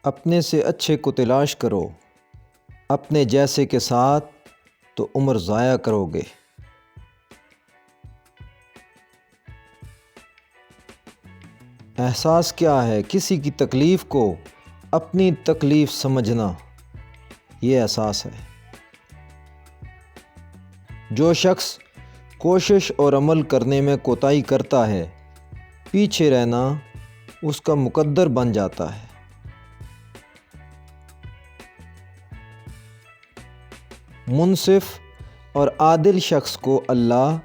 اپنے سے اچھے کو تلاش کرو، اپنے جیسے کے ساتھ تو عمر ضائع کرو گے۔ احساس کیا ہے کسی کی تکلیف کو اپنی تکلیف سمجھنا، یہ احساس ہے۔ جو شخص کوشش اور عمل کرنے میں کوتاہی کرتا ہے، پیچھے رہنا اس کا مقدر بن جاتا ہے۔ منصف اور عادل شخص کو اللہ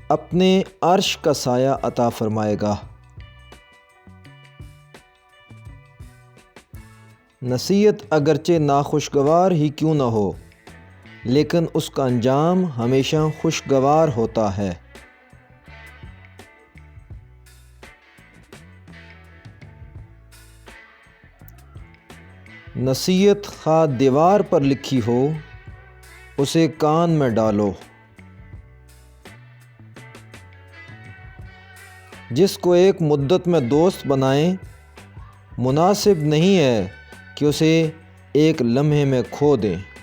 اپنے عرش کا سایہ عطا فرمائے گا۔ نصیحت اگرچہ ناخوشگوار ہی کیوں نہ ہو، لیکن اس کا انجام ہمیشہ خوشگوار ہوتا ہے۔ نصیحت خواہ دیوار پر لکھی ہو، اسے کان میں ڈالو۔ جس کو ایک مدت میں دوست بنائیں، مناسب نہیں ہے کہ اسے ایک لمحے میں کھو دیں۔